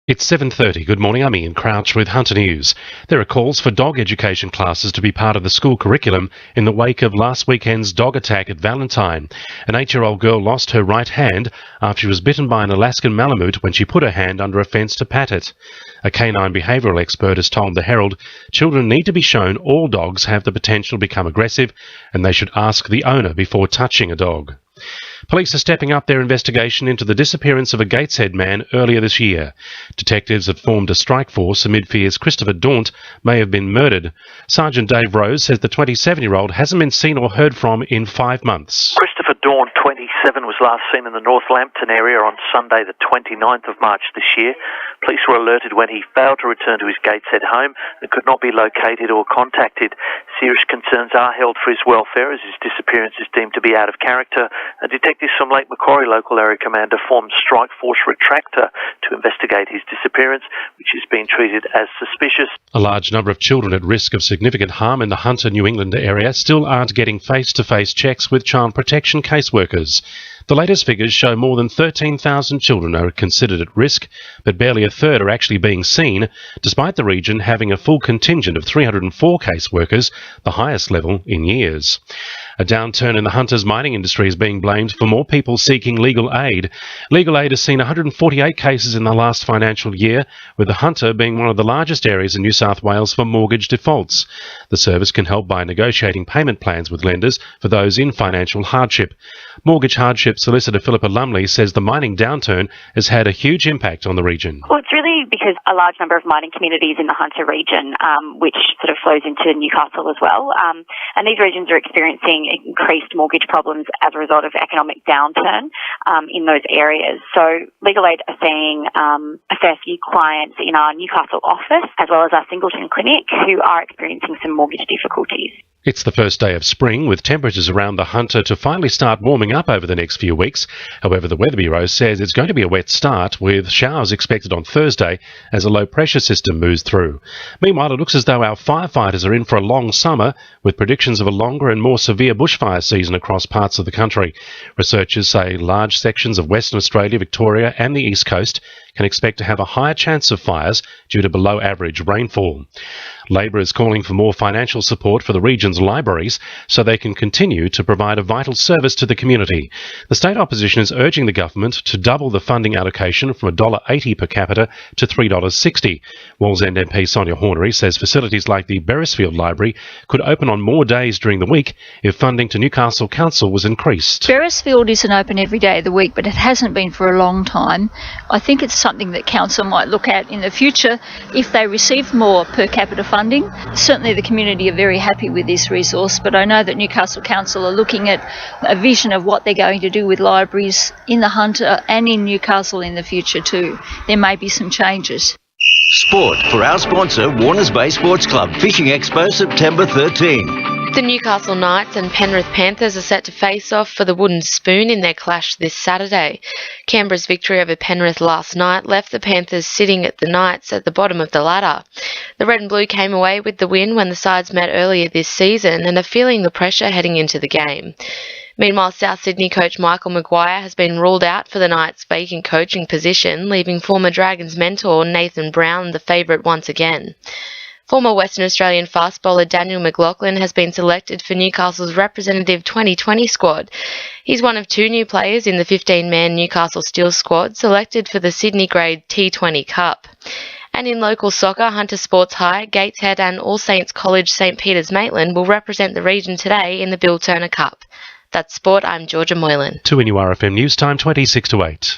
It's 7:30. Good morning, I'm Ian Crouch with Hunter News. There are calls for dog education classes to be part of the school curriculum in the wake of last weekend's dog attack at Valentine. An 8-year-old girl lost her right hand after she was bitten by an Alaskan Malamute when she put her hand under a fence to pat it. A canine behavioural expert has told the Herald children need to be shown all dogs have the potential to become aggressive and they should ask the owner before touching a dog. Police are stepping up their investigation into the disappearance of a Gateshead man earlier this year. Detectives have formed a strike force amid fears Christopher Daunt may have been murdered. Sergeant Dave Rose says the 27-year-old hasn't been seen or heard from in 5 months. Christopher Daunt, 27, was last seen in the North Lambton area on Sunday the 29th of March this year. Police were alerted when he failed to return to his Gateshead home and could not be located or contacted. Serious concerns are held for his welfare as his disappearance is deemed to be out of character. Detectives from Lake Macquarie Local Area Commander formed Strike Force Retractor to investigate his disappearance, which is being treated as suspicious. A large number of children at risk of significant harm in the Hunter, New England area still aren't getting face-to-face checks with child protection caseworkers. The latest figures show more than 13,000 children are considered at risk, but barely a third are actually being seen, despite the region having a full contingent of 304 caseworkers, the highest level in years. A downturn in the Hunter's mining industry is being blamed for more people seeking legal aid. Legal aid has seen 148 cases in the last financial year, with the Hunter being one of the largest areas in New South Wales for mortgage defaults. The service can help by negotiating payment plans with lenders for those in financial hardship. Mortgage hardship solicitor Philippa Lumley says the mining downturn has had a huge impact on the region. Well, it's really because a large number of mining communities in the Hunter region, which sort of flows into Newcastle as well, and these regions are experiencing increased mortgage problems as a result of economic downturn in those areas. So Legal Aid are seeing a fair few clients in our Newcastle office as well as our Singleton clinic who are experiencing some mortgage difficulties. It's the first day of spring, with temperatures around the Hunter to finally start warming up over the next few weeks. However, the Weather Bureau says it's going to be a wet start, with showers expected on Thursday as a low-pressure system moves through. Meanwhile, it looks as though our firefighters are in for a long summer, with predictions of a longer and more severe bushfire season across parts of the country. Researchers say large sections of Western Australia, Victoria and the East Coast can expect to have a higher chance of fires due to below-average rainfall. Labor is calling for more financial support for the region's libraries so they can continue to provide a vital service to the community. The state opposition is urging the government to double the funding allocation from $1.80 per capita to $3.60. Wallsend MP Sonia Hornery says facilities like the Beresfield Library could open on more days during the week if funding to Newcastle Council was increased. Beresfield isn't open every day of the week, but it hasn't been for a long time. I think it's something that Council might look at in the future if they receive more per capita funding. Certainly the community are very happy with this resource, but I know that Newcastle Council are looking at a vision of what they're going to do with libraries in the Hunter and in Newcastle in the future too. There may be some changes. Sport for our sponsor, Warners Bay Sports Club, Fishing Expo, September 13. The Newcastle Knights and Penrith Panthers are set to face off for the wooden spoon in their clash this Saturday. Canberra's victory over Penrith last night left the Panthers sitting at the Knights at the bottom of the ladder. The Red and Blue came away with the win when the sides met earlier this season and are feeling the pressure heading into the game. Meanwhile, South Sydney coach Michael Maguire has been ruled out for the Knights' vacant coaching position, leaving former Dragons mentor Nathan Brown the favourite once again. Former Western Australian fast bowler Daniel McLaughlin has been selected for Newcastle's representative 2020 squad. He's one of 2 new players in the 15-man Newcastle Steel squad selected for the Sydney Grade T20 Cup. And in local soccer, Hunter Sports High, Gateshead and All Saints College St Peter's Maitland will represent the region today in the Bill Turner Cup. That's sport. I'm Georgia Moylan. 2 NURFM News Time 26 to 8.